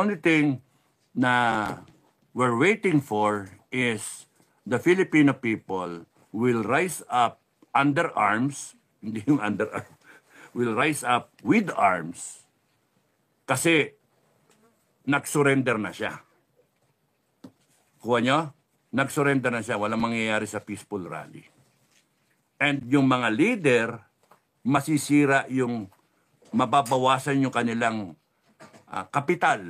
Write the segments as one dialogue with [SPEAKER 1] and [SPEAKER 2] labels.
[SPEAKER 1] only thing na we're waiting for is the Filipino people will rise up under arms, hindi yung under arms, will rise up with arms kasi nag-surrender na siya. Kuha nyo? Nag-surrender na siya. Walang mangyayari sa peaceful rally. And yung mga leader, masisira yung, mababawasan yung kanilang kapital,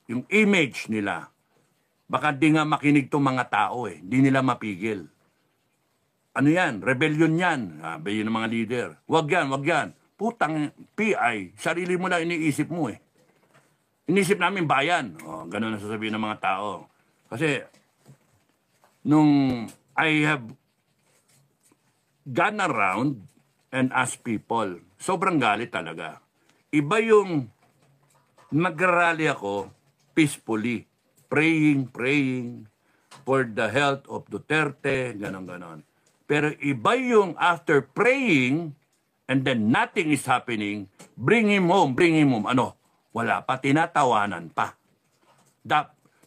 [SPEAKER 1] yung image nila. Baka di nga makinig tong mga tao eh. Di nila mapigil. Ano yan? Rebellion yan. Sabi yun ng mga leader. Wag yan, wag yan. Putang PI, sarili mo lang iniisip mo eh. Inisip namin bayan. O, ganun ang sasabihin ng mga tao. Kasi, nung I have gone around and asked people, sobrang galit talaga. Iba yung nag-rally ako peacefully, praying for the health of Duterte, ganon-ganon. Pero iba yung after praying and then nothing is happening, bring him home. Ano? Wala pa, tinatawanan pa.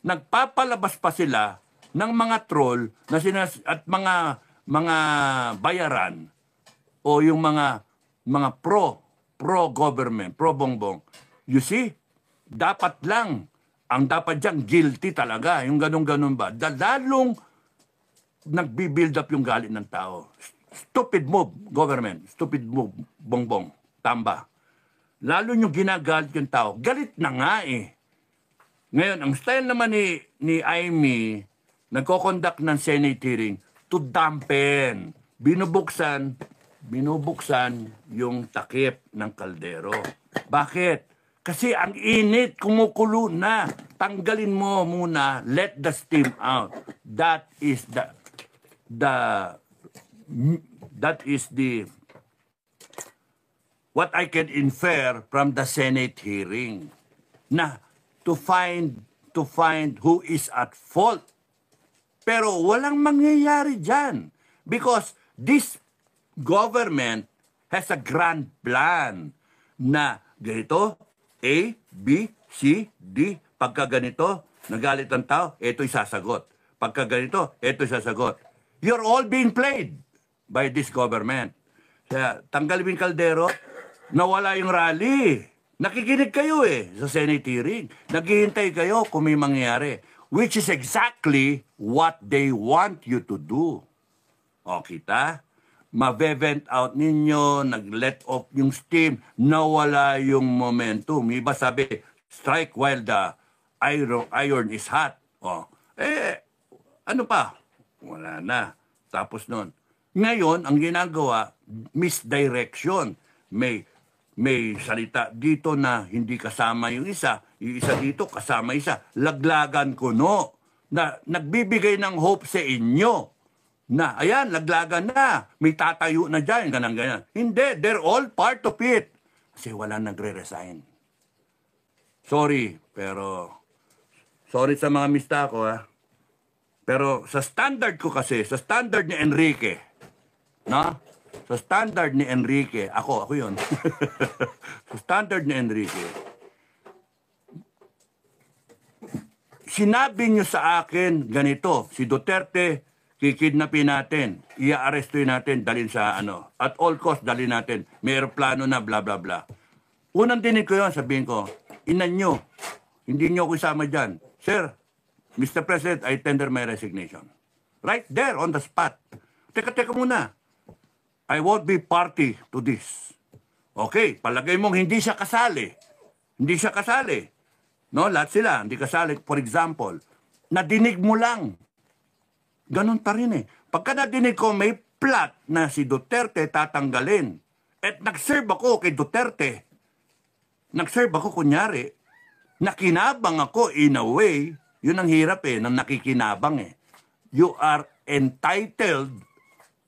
[SPEAKER 1] Nagpapalabas pa sila ng mga troll na at mga bayaran o yung mga pro-government, pro-bongbong. You see, dapat lang, ang dapat dyan, guilty talaga. Yung ganun-ganun ba? Lalong nagbi-build up yung galit ng tao. Stupid move, government. Stupid move, bongbong. Tamba. Lalo yung ginagalit yung tao. Galit na nga eh. Ngayon, ang style naman ni Amy, nagko-conduct ng Senate hearing to dampen. Binubuksan yung takip ng kaldero. Bakit? Kasi ang init, kumukulo na. Tanggalin mo muna, let the steam out. That is what I can infer from the Senate hearing. Na to find who is at fault. Pero walang mangyayari dyan. Because this government has a grand plan na ganito, A, B, C, D. Pagka ganito, nagalit ang tao, ito'y sasagot. Pagka ganito, ito'y sasagot. You're all being played by this government. Kaya tanggalin yung kaldero, nawala yung rally. Nakikinig kayo eh sa Senate hearing. Naghihintay kayo kung may mangyayari. Which is exactly what they want you to do. O kita? Ma-vent out ninyo, nag-let off yung steam, nawala yung momentum. Iba sabi, strike while the iron is hot. O, ano pa? Wala na. Tapos nun. Ngayon, ang ginagawa, misdirection. May salita dito na hindi kasama yung isa dito kasama isa. Laglagan ko no. Na nagbibigay ng hope sa inyo. Na, ayan, laglagan na. May tatayo na dyan, ganyan. Hindi, they're all part of it. Kasi wala nagre-resign. Sorry sa mga mista ko, ha. Pero sa standard ko kasi, sa standard ni Enrique, no? Sa standard ni Enrique, ako yun. Sa standard ni Enrique, sinabi nyo sa akin ganito, si Duterte, kikidnapin natin, i-arrestuin natin, dalhin sa at all cost dalhin natin, may aeroplano na, bla bla bla. Unang dinig ko yun, sabihin ko, inan nyo, hindi nyo ako isama dyan. Sir, Mr. President, I tender my resignation. Right there, on the spot. Teka muna. I won't be party to this. Okay, palagay mong hindi siya kasali. Hindi siya kasali. No, lahat sila, hindi kasali. For example, nadinig mo lang. Ganun pa rin eh. Pagka nadinig ko may plot na si Duterte tatanggalin, at nag-serve ako kay Duterte, nag-serve ako kunyari, nakinabang ako in a way, yun ang hirap eh, nang nakikinabang eh. You are entitled,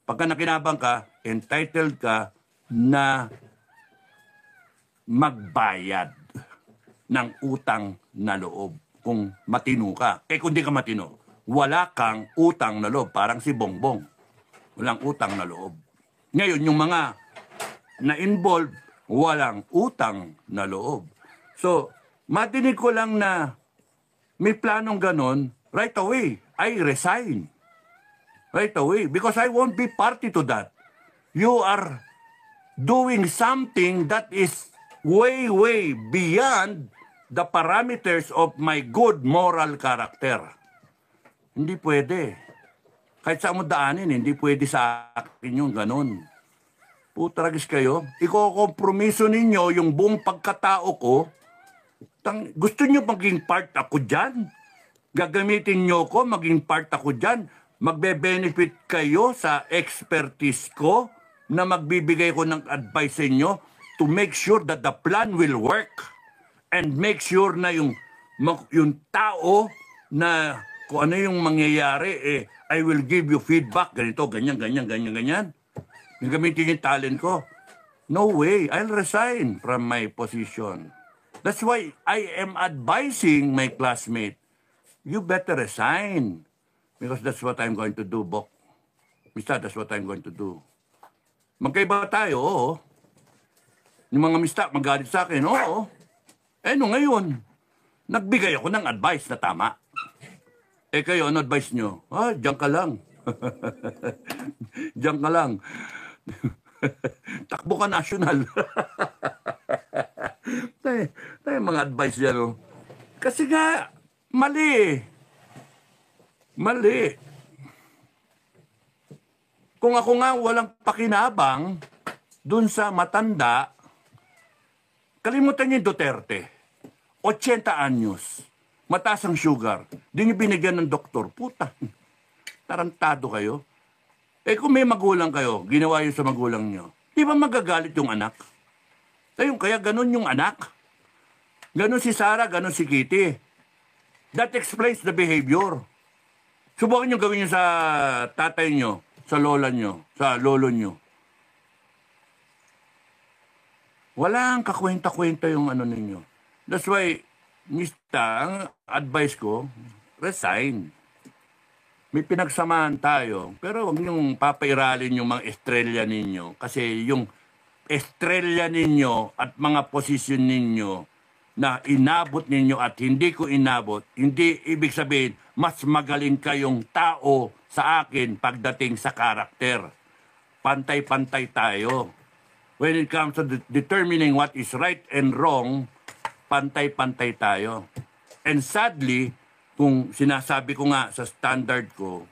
[SPEAKER 1] pagka nakinabang ka, entitled ka na magbayad ng utang na loob kung matino ka. Kung di ka matino, wala kang utang na loob. Parang si Bongbong. Walang utang na loob. Ngayon, yung mga na-involve, walang utang na loob. So, matinig ko lang na may planong ganon, right away, I resign. Right away. Because I won't be party to that. You are doing something that is way, way beyond the parameters of my good moral character. Hindi pwede. Kahit saan mo daanin, hindi pwede sa akin yung ganon. Putragis kayo. Iko-kompromiso ninyo yung buong pagkatao ko. Gusto nyo maging part ako dyan? Gagamitin nyo ko, maging part ako dyan? Magbe-benefit kayo sa expertise ko na magbibigay ko ng advice sa inyo to make sure that the plan will work and make sure na yung tao na kung ano yung mangyayari, I will give you feedback, ganito, ganyan, ganyan, ganyan, ganyan. Gagamitin yung talent ko. No way, I'll resign from my position. That's why I am advising my classmate, you better resign. Because that's what I'm going to do, Bok. Mista, that's what I'm going to do. Magkaiba tayo, oo. Yung mga mista, magalit sa akin, oo. No ngayon, nagbigay ako ng advice na tama. Kayo, ano advice nyo? Diyan ka lang. Diyan ka lang. Takbo ka national. tayo mga advice yan, oh. Kasi nga, mali. Mali. Kung ako nga walang pakinabang dun sa matanda, kalimutan niyo yung Duterte. 80 anyos. Mataas ang sugar. Di niyo binigyan ng doktor. Puta. Tarantado kayo. Kung may magulang kayo, ginawa yun sa magulang niyo, di ba magagalit yung anak? Kaya ganun yung anak. Ganun si Sarah, ganun si Kitty. That explains the behavior. Subukan nyo gawin nyo sa tatay nyo, sa lola nyo, sa lolo nyo. Walang kakwenta-kwenta yung ano ninyo. That's why, Mista, ang advice ko, resign. May pinagsamahan tayo, pero huwag niyong papairalin yung mga estrella ninyo. Kasi yung estrella ninyo at mga posisyon ninyo na inabot ninyo at hindi ko inabot, hindi ibig sabihin, mas magaling kayong tao sa akin pagdating sa karakter. Pantay-pantay tayo. When it comes to determining what is right and wrong, pantay-pantay tayo. And sadly, kung sinasabi ko nga sa standard ko,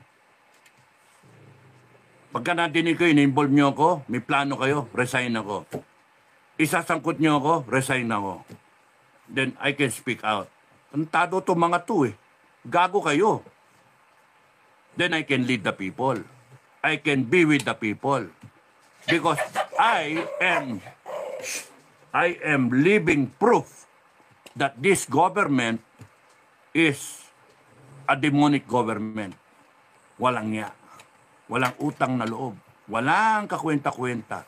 [SPEAKER 1] pagka nadinig ko, in-involve nyo ako, may plano kayo, resign ako. Isasangkot nyo ako, resign ako. Then I can speak out. Tantado to mga to eh. Gago kayo. Then I can lead the people. I can be with the people. Because I am living proof that this government is a demonic government. Walang niya. Walang utang na loob. Walang kakwenta-kwenta.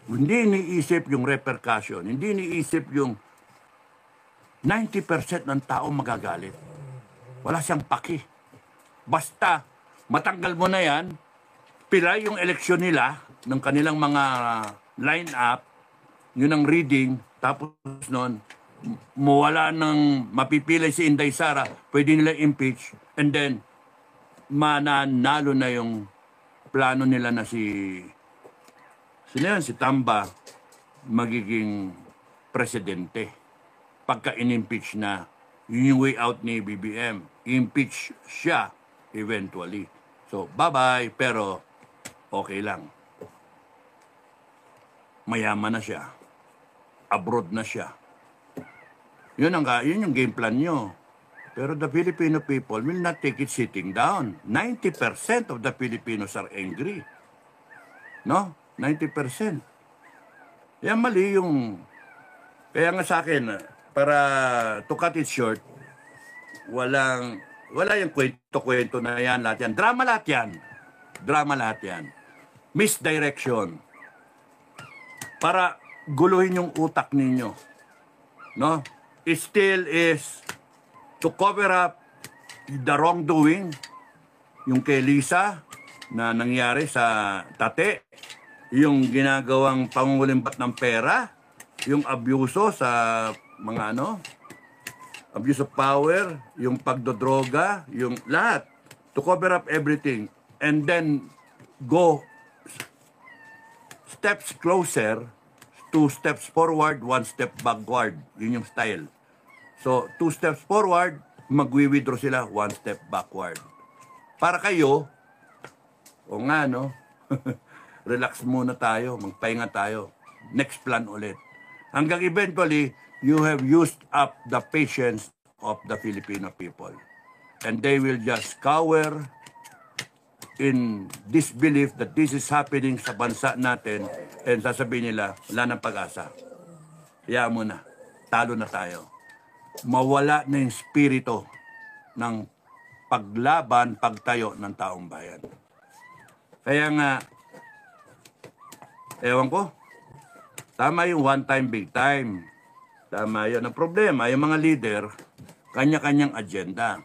[SPEAKER 1] Hindi iniisip yung repercussion. Hindi iniisip yung 90% ng tao magagalit. Wala siyang paki. Basta, matanggal mo na yan, pila yung eleksyon nila, ng kanilang mga line-up, yun ang reading, tapos nun, mawala ng mapipilay si Inday Sara, pwede nila impeach, and then, mananalo na yung plano nila na si Tamba, magiging presidente. Pagka in-impeach na, yun yung way out ni BBM. Impeach siya eventually. So, bye-bye, pero okay lang. Mayaman na siya. Abroad na siya. Yun yung game plan nyo. Pero the Filipino people will not take it sitting down. 90% of the Filipinos are angry. No? 90%. Yan mali yung... Kaya nga sa akin, para to cut it short, wala yung kwento-kwento na yan, lahat yan. Drama lahat yan. Drama lahat yan. Misdirection. Para guluhin yung utak ninyo. No? It still is to cover up the wrongdoing, yung kay Lisa na nangyari sa Tate, yung ginagawang pangungulimbat ng pera, yung abyuso sa mga abuse of power, yung pagdodroga, yung lahat. To cover up everything. And then go steps closer, 2 steps forward, 1 step backward. Yun yung style. So, 2 steps forward, magwi-withdraw sila, 1 step backward. Para kayo, o nga, no? Relax muna tayo, magpahinga tayo. Next plan ulit. Hanggang eventually, you have used up the patience of the Filipino people. And they will just cower in disbelief that this is happening sa bansa natin and sasabihin nila, wala ng pag-asa. Kaya mo na, talo na tayo. Mawala na yung spirito ng paglaban, pagtayo ng taong bayan. Kaya nga, ewan ko, tama yung one time, big time. Tama yun. Ang problema, yung mga leader, kanya-kanyang agenda.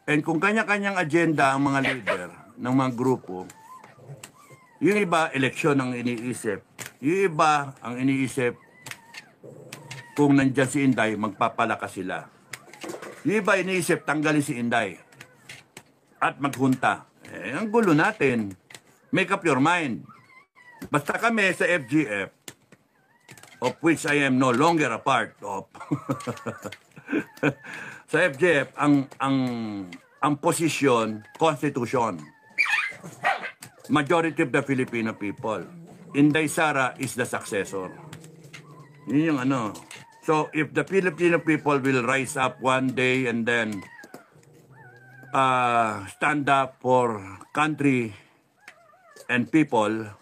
[SPEAKER 1] And kung kanya-kanyang agenda ang mga leader ng mga grupo, yung iba, eleksyon ang iniisip. Yung iba, ang iniisip, kung nandyan si Inday, magpapalakas sila. Yung iba, iniisip, tanggalin si Inday. At maghunta. Ang gulo natin. Make up your mind. Basta kami sa FGF, of which I am no longer a part of, sa FGF, ang posisyon, constitution. Majority of the Filipino people. Inday Sara is the successor. Yun yung ano. So, if the Filipino people will rise up one day and then stand up for country and people,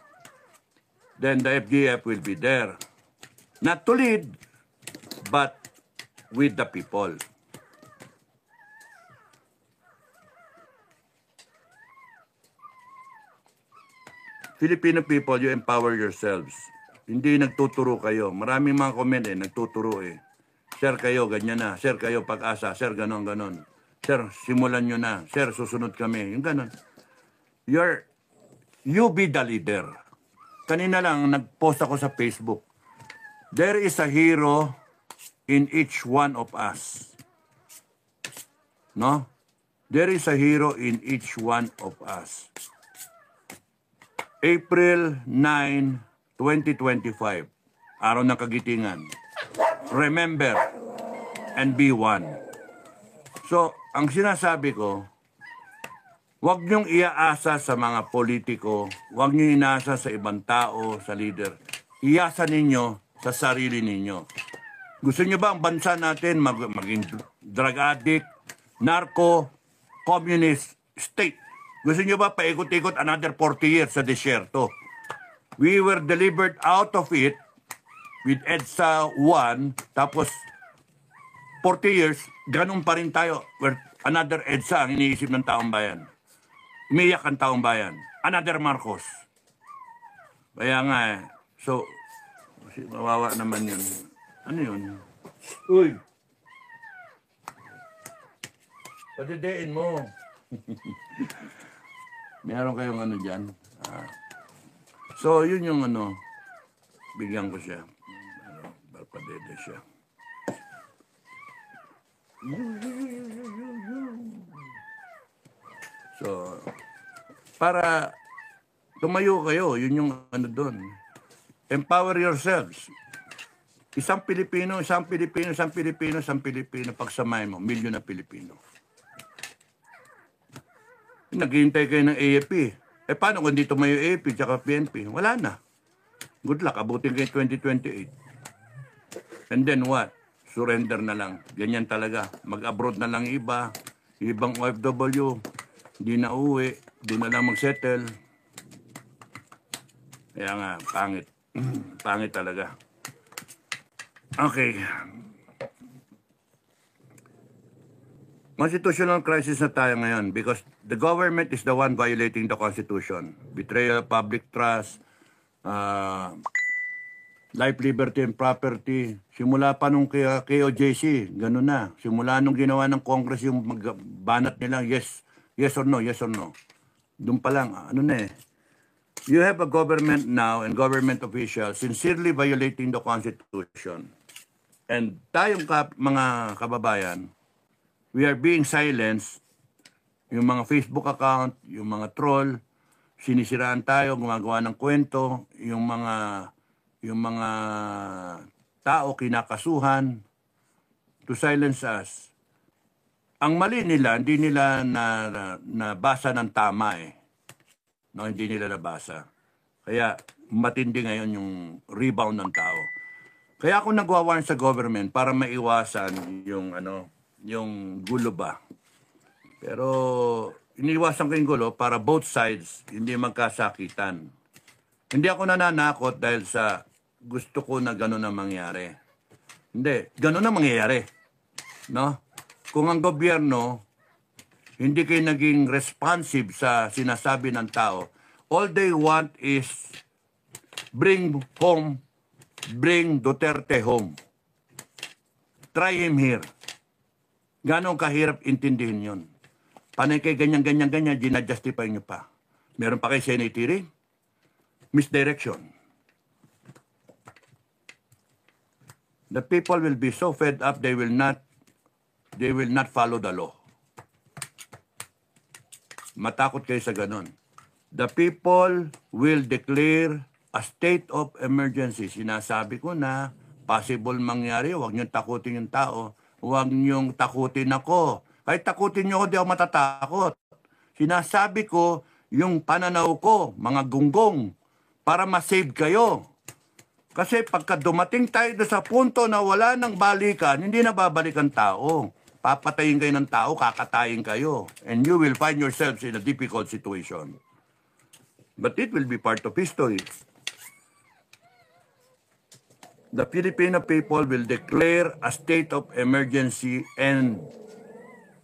[SPEAKER 1] then the FGF will be there. Not to lead, but with the people. Filipino people, you empower yourselves. Hindi nagtuturo kayo. Maraming mga comment nagtuturo Sir, kayo, ganyan na. Sir, kayo, pag-asa. Sir, ganon, ganon. Sir, simulan nyo na. Sir, susunod kami. Yung ganon. You be the leader. Kanina lang, nag-post ako sa Facebook. There is a hero in each one of us. No? There is a hero in each one of us. April 9, 2025. Araw ng Kagitingan. Remember and be one. So, ang sinasabi ko, huwag niyong iaasa sa mga politiko, huwag niyong inaasa sa ibang tao, sa leader. Iasa ninyo sa sarili ninyo. Gusto niyo ba ang bansa natin maging drug addict, narco, communist state? Gusto niyo ba paikot-ikot another 40 years sa desyerto? We were delivered out of it with EDSA 1, tapos 40 years, ganun pa rin tayo. We're another EDSA ang iniisip ng taong bayan. Umiyak ang taong bayan. Another Marcos. Kaya nga So, mawawa naman yun. Ano yun? Uy! Padidein mo. Meron kayong ano dyan. So, yun yung ano. Bigyan ko siya. Padede siya. So, para tumayo kayo, yun yung ano doon. Empower yourselves. Isang Pilipino, pagsamahin mo, milyon na Pilipino. Naghihintay kayo ng AFP. Paano kung dito may AFP tsaka PNP? Wala na. Good luck, abutin kayo 2028. And then what? Surrender na lang. Ganyan talaga. Mag-abroad na lang iba. Ibang OFW. Hindi na uwi. Doon na lang mag-settle. Kaya nga, pangit. Pangit talaga. Okay. Constitutional crisis na tayo ngayon because the government is the one violating the Constitution. Betrayal of public trust, life, liberty, and property. Simula pa nung KOJC, gano'n na. Simula nung ginawa ng Congress yung banat nilang yes or no, yes or no. Doon pa lang, ano na You have a government now and government officials sincerely violating the Constitution. And tayong mga kababayan, we are being silenced. Yung mga Facebook account, yung mga troll, sinisiraan tayo, gumagawa ng kwento, yung mga tao kinakasuhan to silence us. Ang mali nila, hindi nila nabasa ng tama eh. No, hindi nila nabasa. Kaya matindi ngayon yung rebound ng tao. Kaya ako nagwawarn sa government para maiwasan yung gulo ba. Pero iniwasan ko yung gulo para both sides hindi magkasakitan. Hindi ako nananakot dahil sa gusto ko na gano'n na mangyari. Hindi, gano'n na mangyayari. No? Kung ang gobyerno hindi kayo naging responsive sa sinasabi ng tao, all they want is bring Duterte home. Try him here. Ganong kahirap intindihin yun. Panay kayo ganyan, ginajustify nyo pa. Meron pa kayo Senate hearing? Misdirection. The people will be so fed up they will not follow the law. Matakot kayo sa ganon. The people will declare a state of emergency. Sinasabi ko na possible mangyari, huwag niyong takutin yung tao, huwag niyong takutin ako. Kahit takutin niyo ako, di ako matatakot. Sinasabi ko yung pananaw ko, mga gunggong, para ma-save kayo. Kasi pagka dumating tayo sa punto na wala ng balikan, hindi na babalik ang tao. Papatayin kayo ng tao, kakatayin kayo. And you will find yourselves in a difficult situation. But it will be part of history. The Filipino people will declare a state of emergency and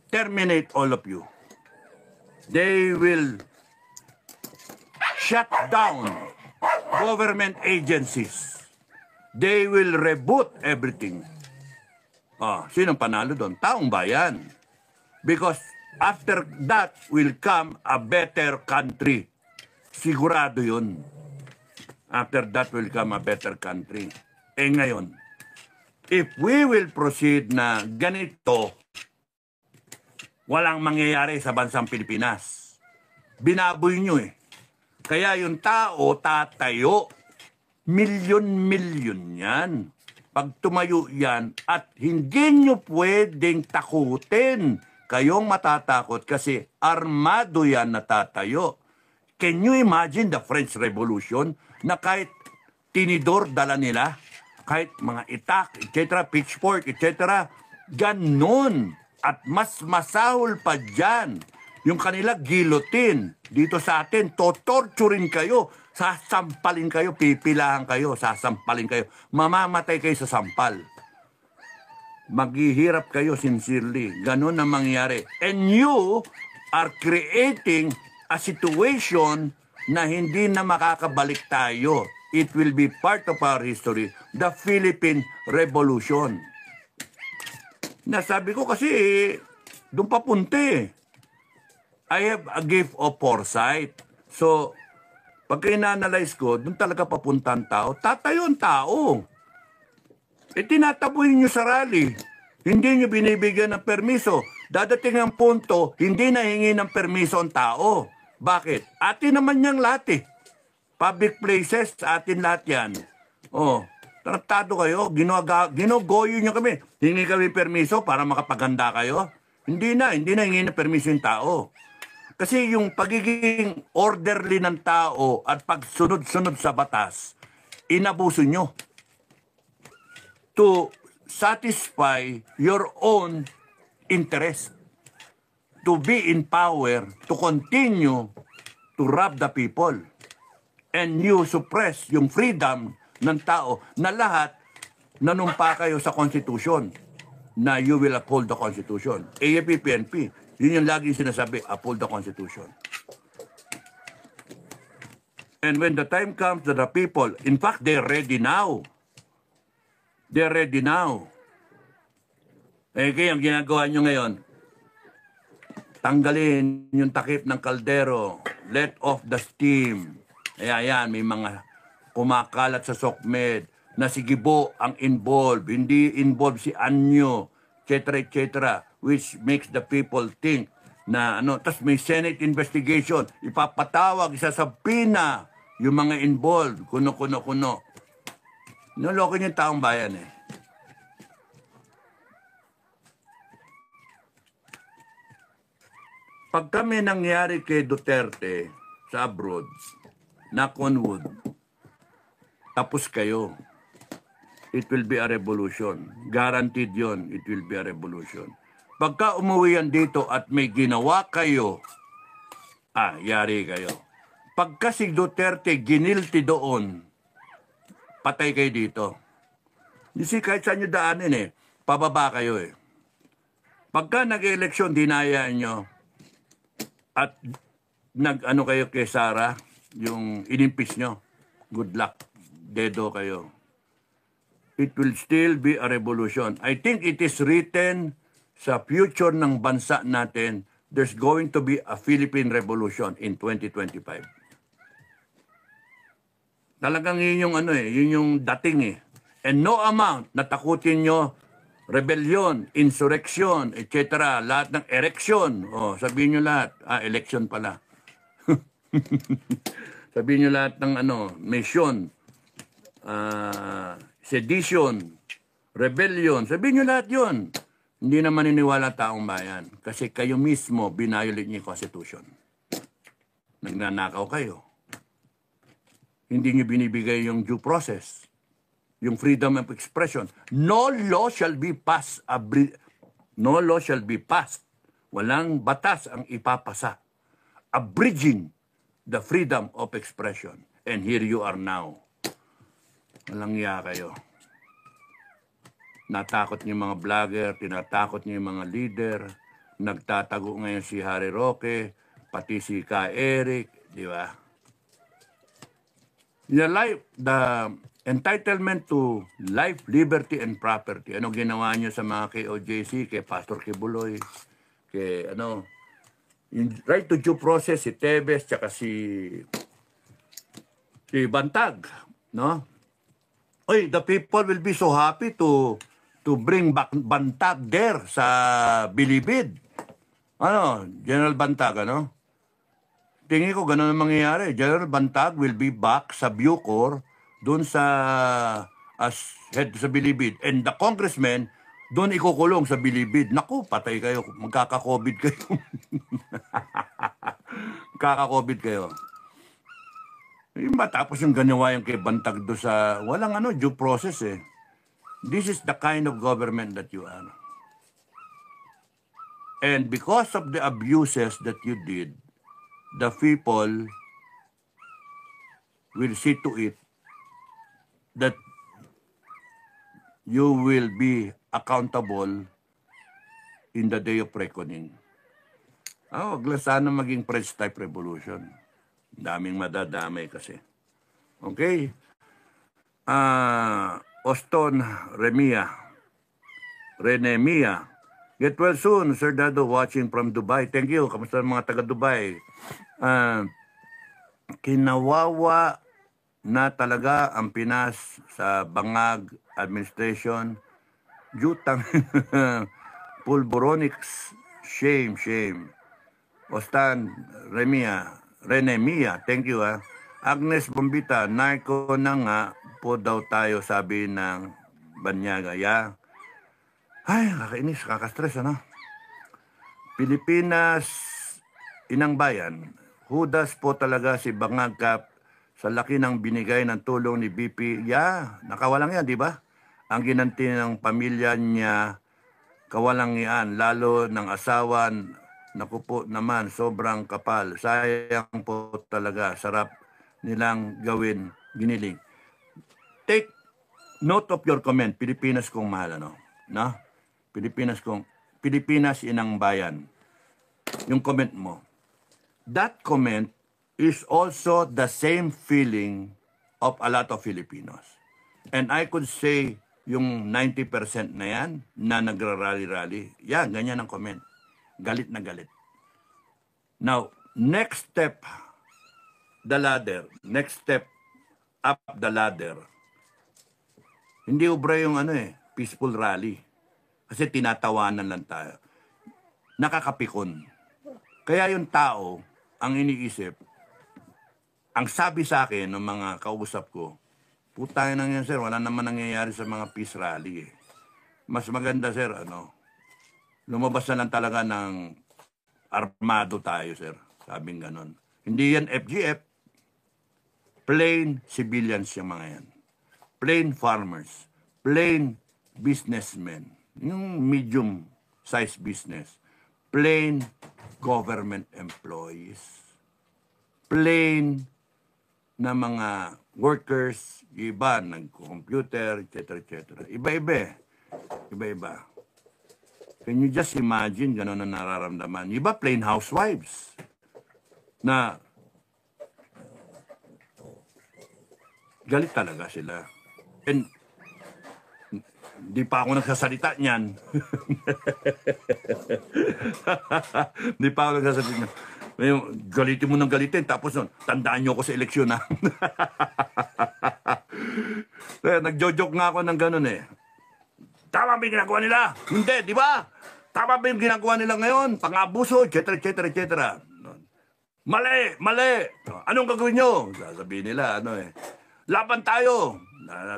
[SPEAKER 1] terminate all of you. They will shut down government agencies. They will reboot everything. Sinong panalo doon? Taong bayan. Because after that will come a better country. Sigurado yun. After that will come a better country. Ngayon, if we will proceed na ganito, walang mangyayari sa bansang Pilipinas. Binaboy nyo eh. Kaya yung tao tatayo. Milyon-milyon yan. Pag tumayo yan at hindi nyo pwedeng takutin, kayong matatakot kasi armado yan na tatayo. Can you imagine the French Revolution na kahit tinidor dala nila, kahit mga itak, etc., pitchfork, etc., ganon. At mas masahol pa dyan, yung kanila guillotine. Dito sa atin, totorturin kayo. Sasampalin kayo, pipilahan kayo, sasampalin kayo. Mamamatay kayo sa sampal. Maghihirap kayo sincerely. Ganun ang mangyari. And you are creating a situation na hindi na makakabalik tayo. It will be part of our history. The Philippine Revolution. Nasabi ko kasi, doon papunta eh. I have a gift of foresight. So, pagka ina-analyze ko, doon talaga papunta ang tao. Tatayo ang tao. Tinataboy nyo sa rally. Hindi nyo binibigyan ng permiso. Dadating ang punto, hindi nahingi ng permiso ang tao. Bakit? Atin naman niyang lahat eh. Public places, atin lahat yan. Tratado kayo, ginogoyo nyo kami. Hingi kami permiso para makapaganda kayo. Hindi na hingi ng permiso yung tao. Kasi yung pagiging orderly ng tao at pagsunod-sunod sa batas, inabuso nyo to satisfy your own interest, to be in power, to continue to rob the people. And you suppress yung freedom ng tao na lahat nanumpa kayo sa Constitution na you will uphold the Constitution. AFP, PNP, yun yung lagi sinasabi, uphold the Constitution. And when the time comes to the people, in fact, they're ready now. They're ready now. Kaya ang ginagawa nyo ngayon, tanggalin yung takip ng kaldero, let off the steam. Ayan, may mga kumakalat sa SOCMED na si Gibo ang involved, hindi involved si Anyo, etc. etc., which makes the people think na ano, tas may Senate investigation, ipapatawag, isasabina yung mga involved, kuno. Niloko niyo yung taong bayan eh. Pag kami nangyari kay Duterte sa abroad, knock on wood, tapos kayo. It will be a revolution. Guaranteed yon, it will be a revolution. Pagka umuwi yan dito at may ginawa kayo, yari kayo. Pagka si Duterte ginilty doon, patay kayo dito. You see, kahit saan nyo daanin eh, pababa kayo eh. Pagka nag-eleksyon, dinayaan nyo, at nag-ano kayo kay Sara, yung inimpeach nyo, good luck, dedo kayo. It will still be a revolution. I think it is written sa future ng bansa natin, there's going to be a Philippine Revolution in 2025. Talagang yun yung ano eh, yun yung dating eh. And no amount na takutin nyo, rebellion, insurrection, etc. Lahat ng erection. Sabihin nyo lahat. Election pala. Sabihin nyo lahat ng ano, nation, sedition, rebellion. Sabihin nyo lahat yun. Hindi na maniniwala taong bayan. Kasi kayo mismo, binayolate niyo yung Constitution. Nagnanakaw kayo. Hindi niyo binibigay yung due process. Yung freedom of expression. No law shall be passed. No law shall be passed. Walang batas ang ipapasa. Abridging the freedom of expression. And here you are now. Walang iya kayo. Natakot niyo yung mga vlogger, tinatakot niyo yung mga leader, nagtatago ngayon si Harry Roque, pati si Ka Eric, di ba? The entitlement to life, liberty, and property. Ano ginawa niyo sa mga KOJC, kay Pastor Kibuloy, kay ano, yung right to due process, si Tebes, tsaka si Bantag, no? Oy, the people will be so happy to bring back Bantag there sa Bilibid. Ano, General Bantag, ano? Tingin ko ganun ang mangyayari. General Bantag will be back sa Bucor, doon sa as head sa Bilibid. And the congressman, doon ikukulong sa Bilibid. Naku, patay kayo. Magkaka-COVID kayo. Magkaka-COVID kayo. Yung matapos yung ganawa yung kay Bantag do sa walang ano, due process eh. This is the kind of government that you are. And because of the abuses that you did, the people will see to it that you will be accountable in the day of reckoning. Wag lang sana maging French type revolution. Daming madadamay kasi. Okay? Oston Renemia. Get well soon, Sir Dado, watching from Dubai. Thank you. Kamusta mga taga Dubai? Kinawawa na talaga ang Pinas sa Bangag administration. Jutang Pulboronics. Shame. Ostan Renemia, thank you Agnes Bombita, narko na nga po daw tayo, sabi ng Banyaga. Ay, kakainis, kakastress, ano? Pilipinas, inang bayan, hudas po talaga si Bangag Kap sa laki ng binigay ng tulong ni BP. Nakawalang yan, di ba? Ang ginanti ng pamilya niya, kawalang yan, lalo ng asawa. Naku po naman, sobrang kapal. Sayang po talaga. Sarap nilang gawin. Giniling. Take note of your comment. Pilipinas kong mahal, ano? No? Pilipinas inang bayan. Yung comment mo. That comment is also the same feeling of a lot of Filipinos. And I could say, yung 90% na yan, na nagrarally-rally, ganyan ang comment. Galit na galit. Now, next step, the ladder. Next step up the ladder. Hindi ubra yung peaceful rally. Kasi tinatawanan lang tayo. Nakakapikon. Kaya yung tao, ang iniisip, ang sabi sa akin ng mga kausap ko, putangin na yan, sir, wala naman nangyayari sa mga peace rally. Mas maganda, sir, lumabas na lang talaga ng armado tayo, sir. Sabing ganon. Hindi yan FGF. Plain civilians yung mga yan. Plain farmers. Plain businessmen. Yung medium-sized business. Plain government employees. Plain na mga workers, iba, nag-computer, etc., etc. Iba-iba. Iba-iba. Can you just imagine gano'n na nararamdaman? Iba, plain housewives na galit talaga sila. And di pa ako nagsasalita niyan. Di pa ako nagsasalita niyan. Galitin mo ng galitin, tapos tandaan nyo ako sa eleksyon, ha? Nagjojoke nga ako ng gano'n eh. Tama ba yung ginagawa nila? Hindi, di ba? Tama ba yung ginagawa nila ngayon? Pang-abuso, etc., etc., etc. Mali, mali. Anong gagawin nyo? Sasabihin nila, laban tayo.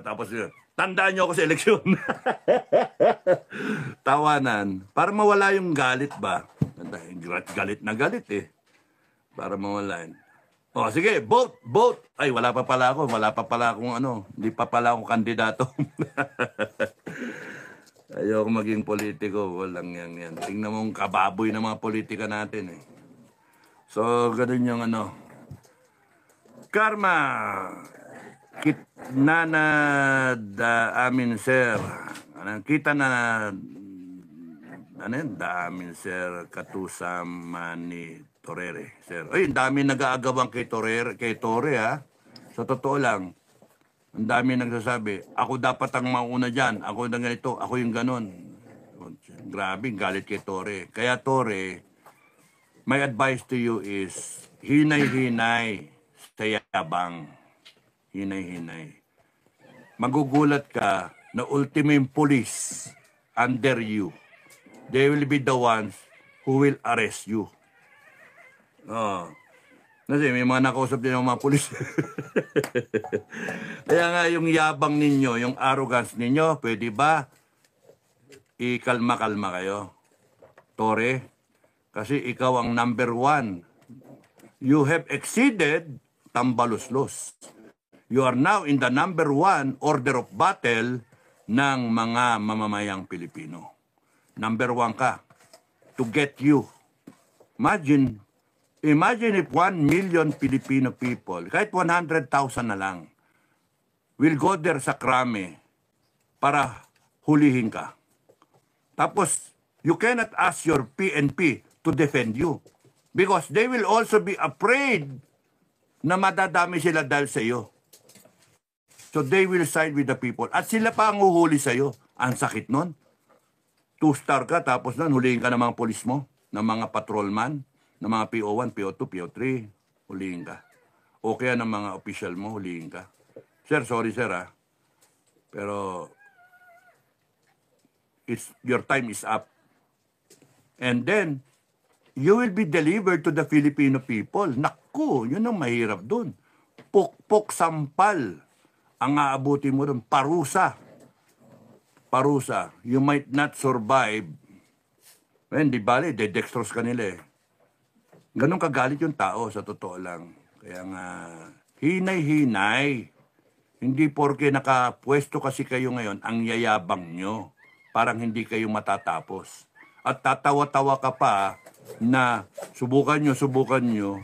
[SPEAKER 1] Tapos, tandaan nyo ako sa eleksyon. Tawanan. Para mawala yung galit ba? Galit na galit eh. Para mawala yun. O, sige, vote, vote. Ay, wala pa pala ako. Wala pa pala akong Hindi pa pala akong kandidato. Ayoko maging politiko. Walang yan. Tingnan mo ang kababoy ng mga politika natin eh. So, ganun yung Karma. Nana amin sir. Kita na amin sir katusam mani Torere, sir. Ay, ang dami nag-aagawang kay Tore, ha. Sa totoo lang, ang dami nagsasabi, ako dapat ang mauna dyan, ako na ganito, ako yung ganon. Grabe, galit kay Tore. Kaya Tore, my advice to you is, hinay-hinay sa yabang. Hinay-hinay. Magugulat ka na ultimate police under you. They will be the ones who will arrest you. Kasi may mga nakausap din ng mga pulis. Kaya nga yung yabang ninyo, yung arrogance ninyo, pwede ba ikalma-kalma kayo? Tore, kasi ikaw ang number 1. You have exceeded tambaluslos. You are now in the number 1 order of battle ng mga mamamayang Pilipino. Number 1 ka to get you. Imagine if 1 million Filipino people, kahit 100,000 na lang, will go there sa krame para hulihin ka. Tapos, you cannot ask your PNP to defend you because they will also be afraid na madadami sila dahil sa iyo. So, they will side with the people. At sila pa ang uhuli sa iyo. Ang sakit nun. 2-star ka, tapos nun, hulihin ka ng mga polis mo, ng mga patrolman, ng mga PO1, PO2, PO3, hulihin ka. O kaya ng mga official mo, hulihin ka. Sir, sorry sir ha. Pero, your time is up. And then, you will be delivered to the Filipino people. Naku, yun ang mahirap dun. Pukpok sampal ang aabuti mo dun. Parusa. Parusa. You might not survive. Hindi bali, dedextrose ka nila eh. Ganun kagalit yung tao, sa totoo lang. Kaya nga, hinay-hinay. Hindi porke nakapwesto kasi kayo ngayon, ang yayabang nyo. Parang hindi kayo matatapos. At tatawa-tawa ka pa na subukan nyo.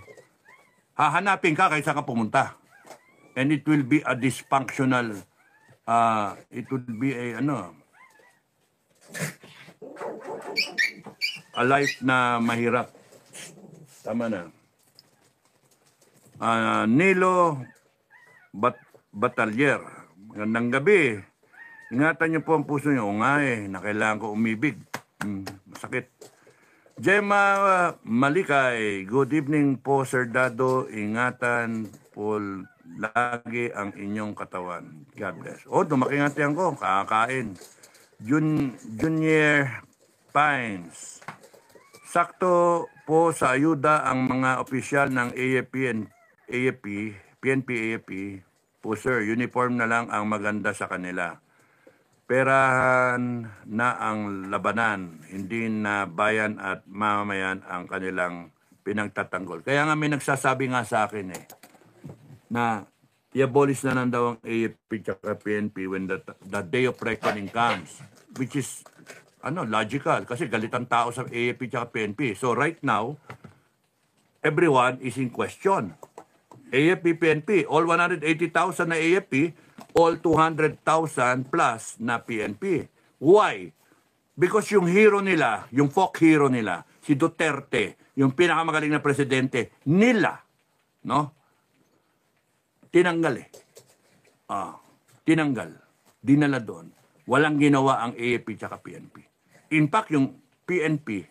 [SPEAKER 1] Hahanapin ka kaysa ka pumunta. And it will be a dysfunctional, it will be a life na mahirap. Tama na. Nilo Batalyer. Magandang gabi. Ingatan niyo po ang puso niyo. O nga na kailangan ko umibig. Masakit. Gemma Malikay. Good evening po, Sir Dado. Ingatan po lagi ang inyong katawan. God bless. Dumakingatan ko. Kakain. Junior Pines. Sakto po sa ayuda ang mga opisyal ng AFP, PNP, AFP. Po sir, uniform na lang ang maganda sa kanila. Perahan na ang labanan, hindi na bayan at mamamayan ang kanilang pinagtatanggol. Kaya nga may nagsasabi nga sa akin na i-abolish na lang daw ang AFP at PNP when the day of reckoning comes, which is logical kasi galit ang tao sa AFP at PNP. So right now, everyone is in question. AFP, PNP, all 180,000 na AFP, all 200,000 plus na PNP. Why? Because yung hero nila, yung folk hero nila, si Duterte, yung pinakamagaling na presidente nila, no? Tinanggal tinanggal. Dinala doon. Walang ginawa ang AFP tsaka PNP. In fact, yung PNP,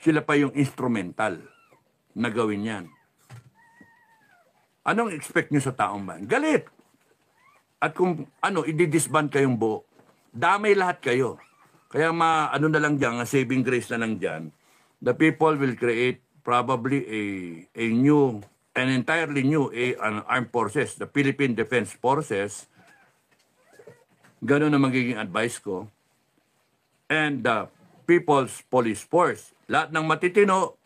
[SPEAKER 1] sila pa yung instrumental na gawin yan. Anong expect nyo sa taong bayan? Galit! At kung i-disband kayong buo, damay lahat kayo. Kaya na lang dyan, saving grace na lang dyan, the people will create probably a new, an entirely new armed forces, the Philippine Defense Forces. Ganun na magiging advice ko. And the People's Police Force. Lahat ng matitino,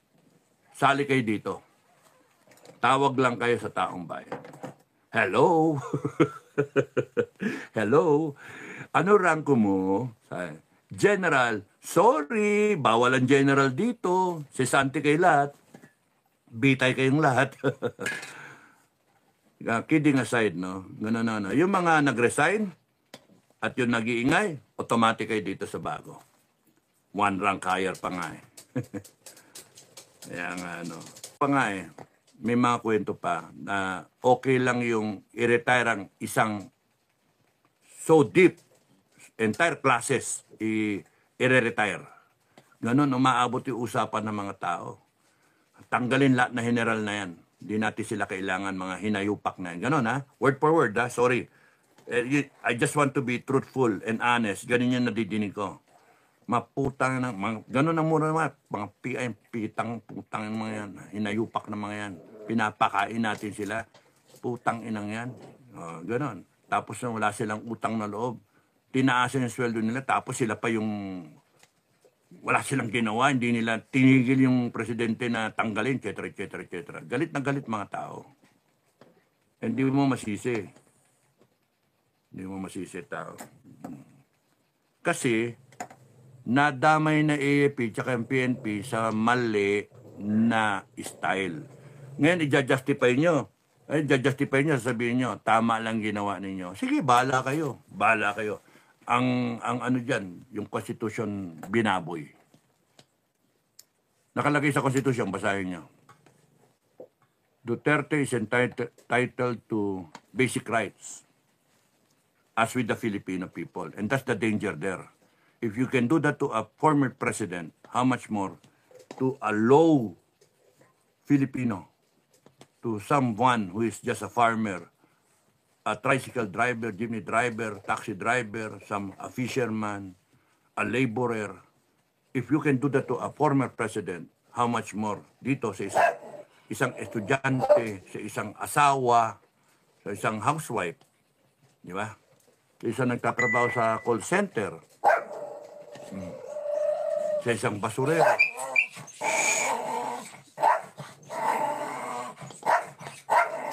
[SPEAKER 1] sali kayo dito. Tawag lang kayo sa taong bayan. Hello? Hello? Ano ranko mo? General. Sorry, bawal ang general dito. Si Santi kayo lahat. Bitay kayong lahat. Kidding aside, no? Ganun. Yung mga nag-resign at yung nag-iingay, automatic kayo dito sa bago. One rank higher pa nga Kaya nga, may mga kwento pa na okay lang yung i-retire ang isang so deep, entire classes, i-retire. Ganon, umaabot yung usapan ng mga tao. Tanggalin lahat na general na yan. Hindi natin sila kailangan mga hinayupak na yan. Ganon word for word sorry. I just want to be truthful and honest. Ganon yung nadidinig ko. Maputang gano'n ang mura naman, mga putang ng mga yan, hinayupak ng mga yan, pinapakain natin sila, putang inang yan, gano'n. Tapos wala silang utang na loob, tinaasan yung sweldo nila, tapos sila pa yung, wala silang ginawa, hindi nila tinigil yung presidente na tanggalin, etc., etc., etc. Galit na galit mga tao. Hindi mo masisi. Hindi mo masisi tao. Kasi, nadamay na AFP tsaka yung PNP sa mali na style. Ngayon, i-justify nyo. I-justify nyo, sabihin nyo, tama lang ginawa ninyo. Sige, bahala kayo. Bahala kayo. Ang dyan, yung Constitution binaboy. Nakalagay sa Constitution, basahin nyo. Duterte is entitled to basic rights as with the Filipino people. And that's the danger there. If you can do that to a former president, how much more to a low Filipino, to someone who is just a farmer, a tricycle driver, jeepney driver, taxi driver, a fisherman, a laborer. If you can do that to a former president, how much more dito sa isang estudyante, sa isang asawa, sa isang housewife, di ba? Sa isang nagtatrabaho sa call center, sa isang basurero.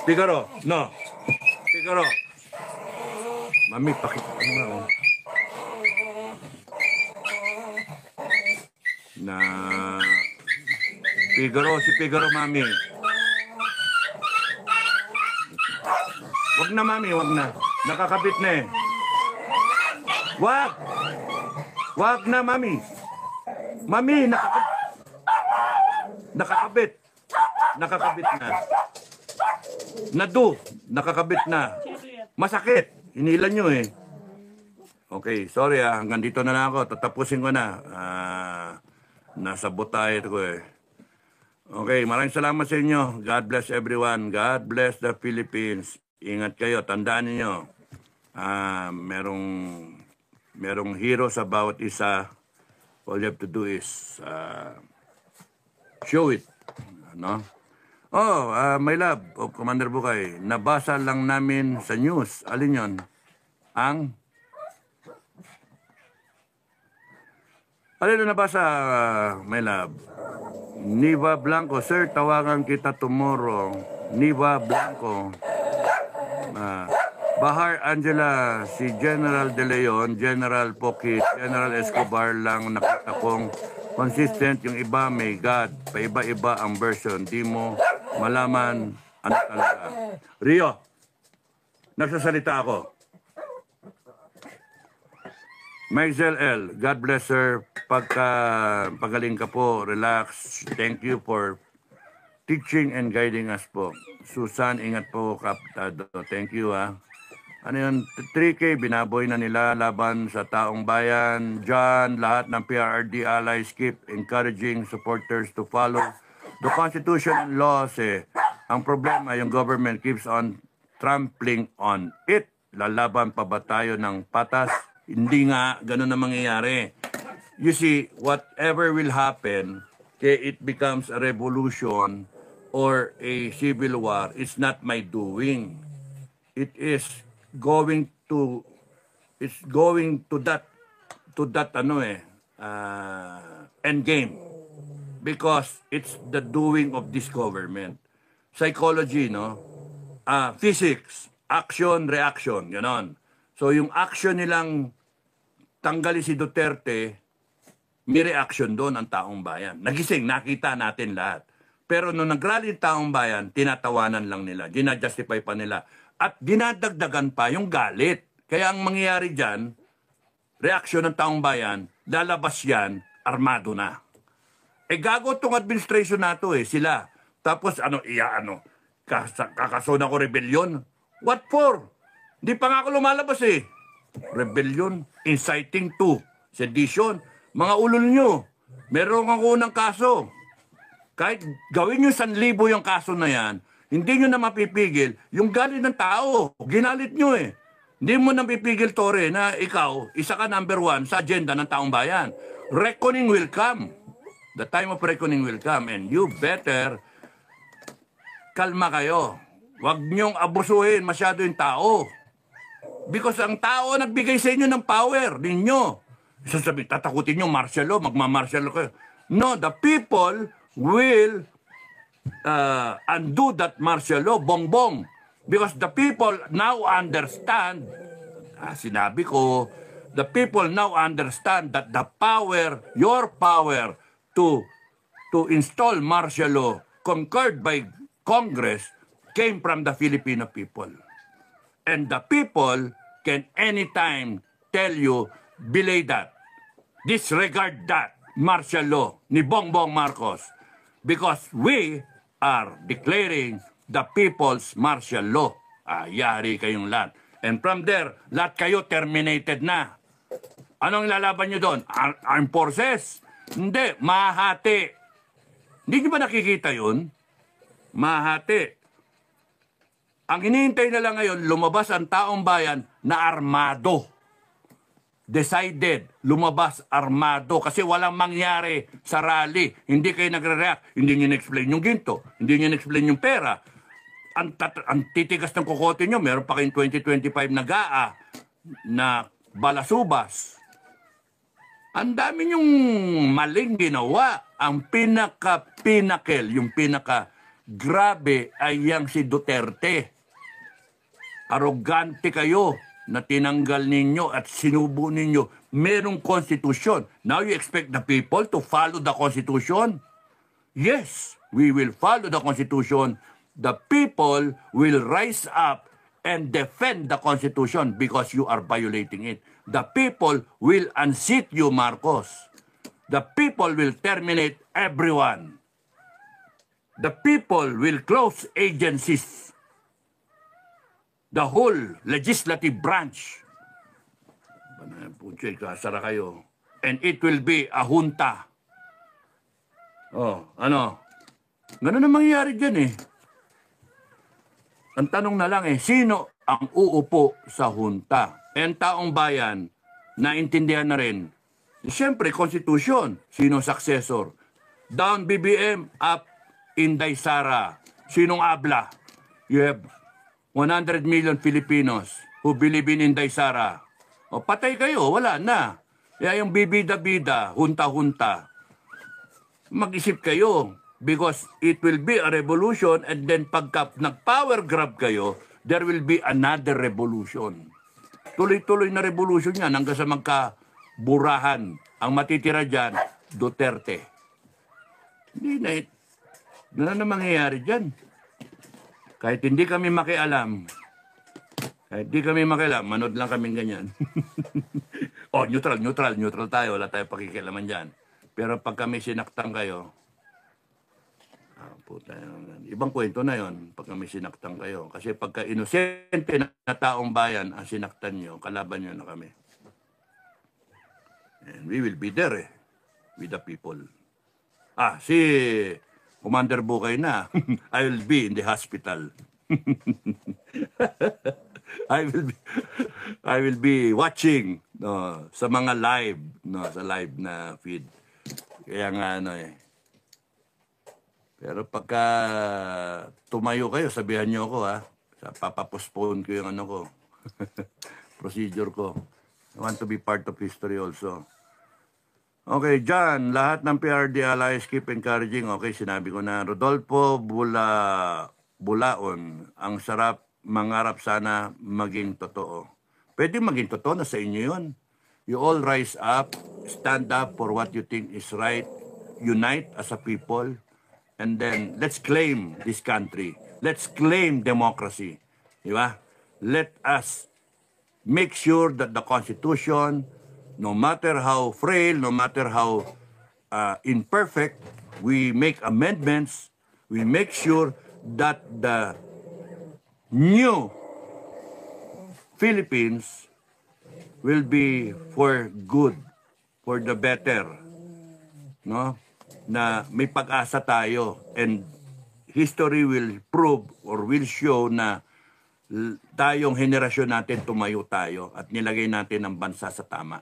[SPEAKER 1] Figaro, no. Figaro. Mami, pakita mo na na Figaro, si Figaro, mami. Wag na, mami, wag na. Nakakabit na Wag! Wag na, mami. Mami, nakakabit. Nakakabit na. Nakakabit na. Masakit. Hinilan nyo Okay, sorry hanggang dito na lang ako. Tatapusin ko na. Nasa butay ko Okay, maraming salamat sa inyo. God bless everyone. God bless the Philippines. Ingat kayo. Tandaan niyo merong Merong hero sa bawat isa. All you have to do is show it. No? Oh, my love, Commander Bukay, nabasa lang namin sa news. Alin yon? Ang? Alin na nabasa, my love? Niva Blanco, sir, tawagan kita tomorrow. Niva Blanco. Bahar Angela, si General De Leon, General Poki, General Escobar lang nakita kong consistent, yung iba may God, paiba-iba ang version, di mo malaman ano talaga. Rio, nagsasalita ako. Maisel L, God bless her, pagaling ka po, relax, thank you for teaching and guiding us po. Susan, ingat po, Kaptado, thank you ha. Ano yun, 3K, binaboy na nila laban sa taong bayan. John, lahat ng PRRD allies keep encouraging supporters to follow the Constitution and laws. Ang problema, yung government keeps on trampling on it. Lalaban pa ba tayo ng patas? Hindi nga, ganun na mangyayari. You see, whatever will happen, it becomes a revolution or a civil war, it's not my doing. It is going to that end game, because it's the doing of this government. Psychology, no? Physics, action, reaction, ganon. So yung action nilang tanggalin si Duterte, may reaction doon ang taong bayan. Nagising, nakita natin lahat. Pero nung nag-rally taong bayan, tinatawanan lang nila, ginajustify pa nila. At dinadagdagan pa yung galit. Kaya ang mangyayari dyan, reaksyon ng taong bayan, lalabas yan, armado na. Gago tong administration na to sila. Tapos kakaso na ko rebellion. What for? Di pa nga ako lumalabas Rebellion, inciting to sedition. Mga ulol nyo, meron kang unang kaso. Kahit gawin nyo 1,000 yung kaso na yan, hindi nyo na mapipigil yung galit ng tao. Ginalit nyo Hindi mo na mapipigil, Tore, na ikaw, isa ka number 1 sa agenda ng taong bayan. Reckoning will come. The time of reckoning will come. And you better kalma kayo. Huwag nyong abusuhin masyado yung tao. Because ang tao nagbigay sa inyo ng power ninyo. Sasabihin, tatakutin nyo martial law, magma-martial law kayo. No, the people will undo that martial law, bongbong. Because the people now understand, sinabi ko, the people now understand that the power, your power to install martial law concurred by Congress came from the Filipino people. And the people can anytime tell you, belay that, disregard that martial law ni Bongbong Marcos, because we are declaring the people's martial law. Yari kayong lahat. And from there, lahat kayo terminated na. Anong lalaban nyo doon? Armed forces? Hindi, mahati. Hindi nyo ba nakikita yun? Mahati. Ang hinihintay na lang ngayon, lumabas ang taong bayan na armado. Decided, lumabas armado. Kasi walang mangyari sa rally. Hindi kayo nagre-react. Hindi nyo na-explain yung ginto. Hindi nyo na-explain yung pera. Ang titigas ng kokote nyo, meron pa kayong 2025 na GAA na balasubas. Ang dami nyong maling ginawa. Ang pinaka-pinakel, yung pinaka-grabe ay yang si Duterte. Arogante kayo na tinanggal ninyo at sinubo ninyo. Merong konstitusyon. Now you expect the people to follow the Constitution? Yes, we will follow the Constitution. The people will rise up and defend the Constitution because you are violating it. The people will unseat you, Marcos. The people will terminate everyone. The people will close agencies. The whole legislative branch. Puchay, kasara kayo. And it will be a junta. Ano? Ganun ang mangyayari dyan Ang tanong na lang sino ang uupo sa junta? And taong bayan, naintindihan na rin. Siyempre, Constitution, sino successor? Down BBM, up Inday Sara. Sinong abla? You have 100 million Filipinos who believe in Inday Sara. O patay kayo, wala na. Kaya yung bibida-bida, hunta-hunta. Mag-isip kayo because it will be a revolution and then pagka nag-power grab kayo, there will be another revolution. Tuloy-tuloy na revolution yan hanggang sa magkaburahan. Ang matitira dyan, Duterte. Hindi na mangyayari dyan. Kahit hindi kami makialam, manood lang kaming ganyan. Oh, neutral tayo, wala tayo pakikialaman dyan. Pero pag kami sinaktan kayo, puta, ibang kwento na yon pag kami sinaktan kayo. Kasi pagka inosente na taong bayan ang sinaktan nyo, kalaban nyo na kami. And we will be there with the people. Si Commander Bukay na, I will be in the hospital. I will be watching sa mga live, sa live na feed. Kaya nga Pero pagka tumayo kayo, sabihan niyo ako papapostpone ko yung procedure ko. I want to be part of history also. Okay, John, lahat ng PRD allies keep encouraging. Okay, sinabi ko na. Rodolfo Bulaon, ang sarap mangarap sana maging totoo. Pwede maging totoo na sa inyo yun. You all rise up, stand up for what you think is right, unite as a people, and then let's claim this country. Let's claim democracy. Di ba? Let us make sure that the Constitution, no matter how frail, no matter how imperfect, we make amendments, we make sure that the new Philippines will be for good, for the better, no? Na may pag-asa tayo and history will prove or will show na tayong henerasyon natin tumayo tayo at nilagay natin ang bansa sa tama.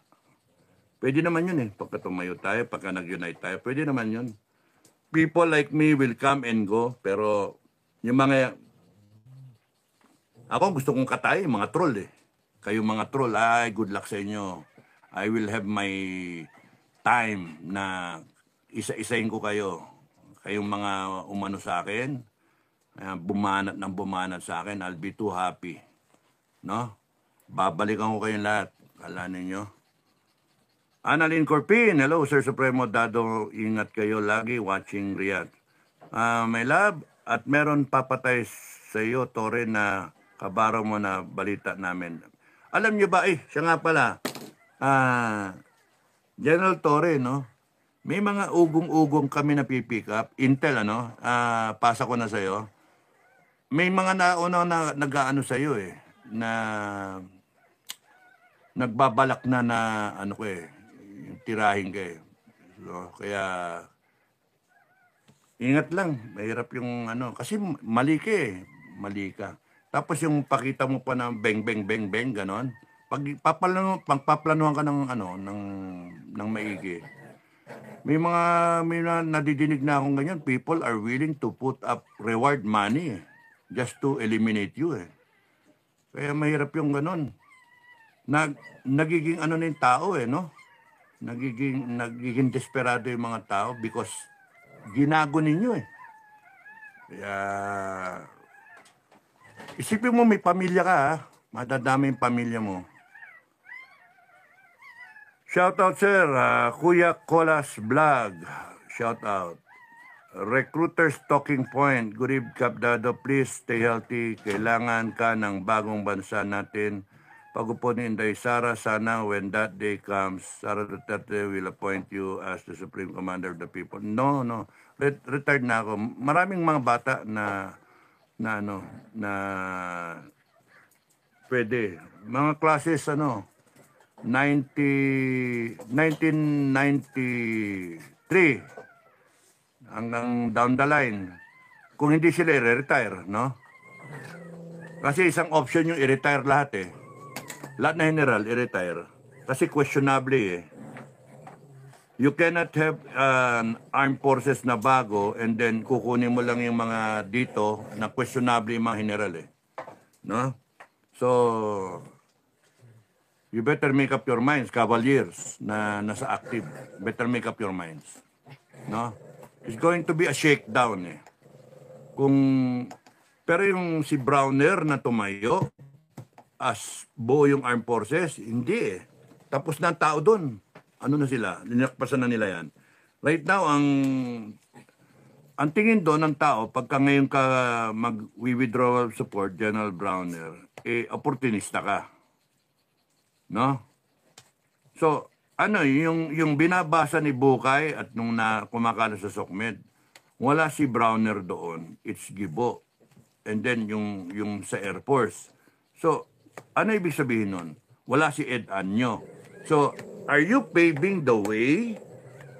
[SPEAKER 1] Pwede naman yun pagka tumayo tayo, pagka nag-unite tayo, pwede naman yun. People like me will come and go, pero yung mga, ako gusto kong katay, mga troll Kayong mga troll, good luck sa inyo. I will have my time na isa-isahin ko kayo. Kayong mga umano sa akin, bumanat sa akin, I'll be too happy. No? Babalikan ko kayong lahat. Kala ninyo. Annalyn Corpin, hello Sir Supremo Dado, ingat kayo lagi watching Riyadh. My love, at meron papatay sa iyo, Tore, na kabaro mo na balita namin. Alam niyo ba, siya nga pala, General Tore, no? May mga ugong-ugong kami na pipick up. Intel, pasa ko na sa'yo. May mga nauna na nag-aano sa'yo na nagbabalak na tirahin ka So, kaya, ingat lang. Mahirap yung kasi mali ka Mali ka. Tapos yung pakita mo pa na bang, ganon. Pag paplanuhan ka ng maigi. May nadidinig na akong ganyan. People are willing to put up reward money just to eliminate you Kaya mahirap yung ganon. Nagiging na yung tao no? Nagiging desperado yung mga tao because ginago ninyo Kaya isipin mo may pamilya ka madadami yung pamilya mo. Shout out sir, Kuya Colas Vlog. Shout out. Recruiters Talking Point. Good evening, Kapdado. Please stay healthy. Kailangan ka ng bagong bansa natin. Pag-upo ni Inday Sara, sana when that day comes, Sara Duterte will appoint you as the Supreme Commander of the People. No. Retired na ako. Maraming mga bata na pwede. Mga classes 1993 hanggang down the line. Kung hindi sila i-retire, no? Kasi isang option yung i-retire lahat Lahat na general, i-retire. Kasi questionably You cannot have an armed forces na bago and then kukunin mo lang yung mga dito na questionably yung mga general No? So, you better make up your minds, cavaliers na nasa active. Better make up your minds. No? It's going to be a shakedown Kung, pero yung si Browner na tumayo as buo yung armed forces, hindi Tapos na ang tao doon. Ano na sila? Linakpasan na nila yan. Right now, ang tingin doon ng tao, pagka ngayon ka mag-withdraw support, General Browner, opportunista ka. No? So, yung binabasa ni Bukay at nung kumakala sa SOCMED, wala si Browner doon. It's Gibo. And then yung sa Air Force. So, ano ibig sabihin nun? Wala si Ed Anyo. So, are you paving the way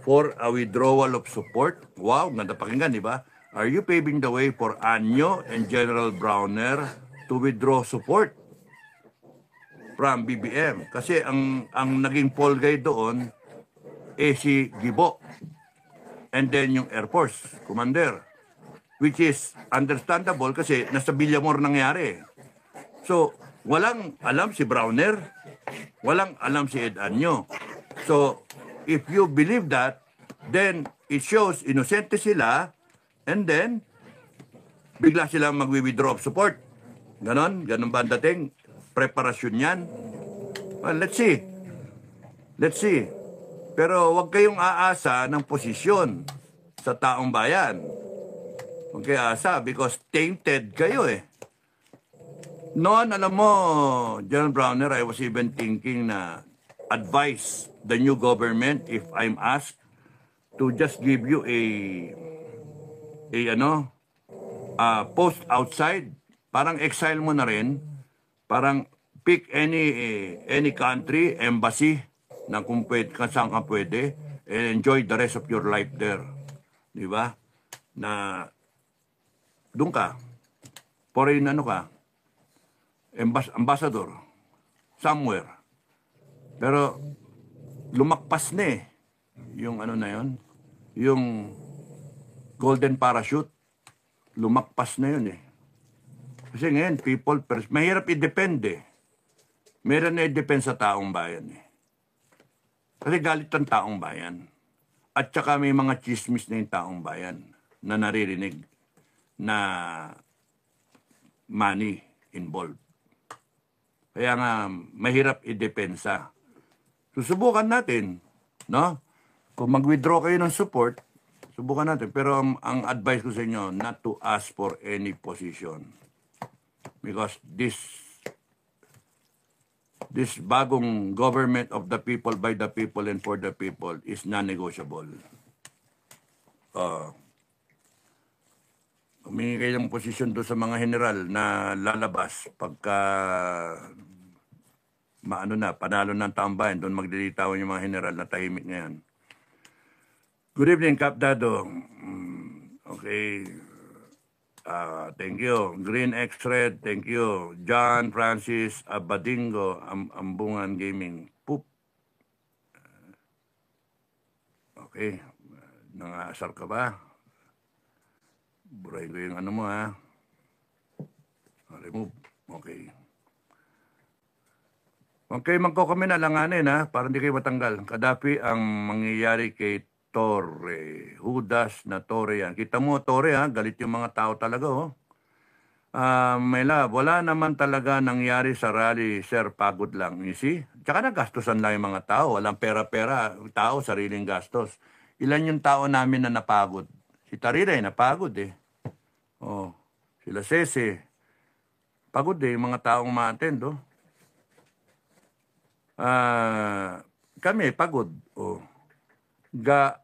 [SPEAKER 1] for a withdrawal of support? Wow, ganda pakinggan, di ba? Are you paving the way for Anyo and General Browner to withdraw support from BBM? Kasi ang naging poll guy doon si Gibo. And then yung Air Force Commander. Which is understandable kasi nasa Villamor nangyari. So, walang alam si Browner, walang alam si Ed Anyo. So, if you believe that, then it shows inosente sila and then bigla silang magwi-withdraw of support. Ganon ba ang dating? Preparasyon yan? Well, let's see. Let's see. Pero wag kayong aasa ng posisyon sa taong bayan. Huwag kayo aasa because tainted kayo Noon, alam mo, General Browner, I was even thinking na advise the new government if I'm asked to just give you a post outside, parang exile mo na rin, parang pick any country, embassy, na kung pwede, saan ka pwede, and enjoy the rest of your life there. Di ba? Na doon ka, foreign ka, ambassador, somewhere. Pero lumakpas na yung na yun, yung golden parachute, lumakpas na yun Kasi ngayon, people, mahirap i-depend Meron na i-depend sa taong bayan Kasi galit ang taong bayan. At saka may mga chismis na yung taong bayan na naririnig na money involved. Kaya nga, mahirap i-depensa. Susubukan natin, no? Kung mag-withdraw kayo ng support, subukan natin. Pero ang advice ko sa inyo, not to ask for any position. Because this bagong government of the people, by the people, and for the people is non-negotiable. Humingi kayo ng posisyon doon sa mga general na lalabas pagka panalo ng tambayan, doon magdilitawan yung mga general na tahimik ngayon. Good evening, Cap Dado. Okay. Thank you. Green X-Red, thank you. John Francis Abadingo, Ambungan Gaming. Poop. Okay. Nangasar ka ba? Buray ko yung mo Remove. Okay. Okay, magko-comment na langanin para hindi kayo matanggal. Kadapi ang mangyayari kay Torre. Judas na Torre yan. Kita mo, Torre galit yung mga tao talaga may love, wala naman talaga nangyari sa rally, sir, pagod lang. You see? Tsaka nagastusan lang yung mga tao. Walang pera-pera. Tao, sariling gastos. Ilan yung tao namin na napagod? Si Tarira napagod sila Sese. Pagod yung mga taong ma-attend kami, pagod.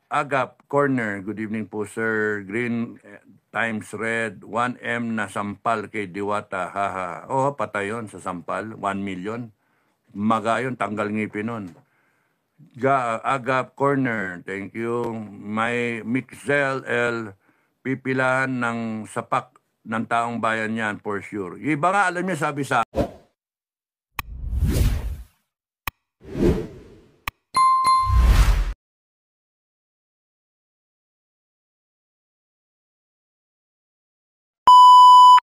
[SPEAKER 1] Agap Corner, good evening po sir. Green Times Red, 1M na sampal kay Diwata, haha. Patay yun sa sampal, 1 million. Maga yun, tanggal ngipin nun. Agap Corner, thank you. May Mixel L, pipilahan ng sapak ng taong bayan yan for sure. Iba nga, alam niya, sabi sa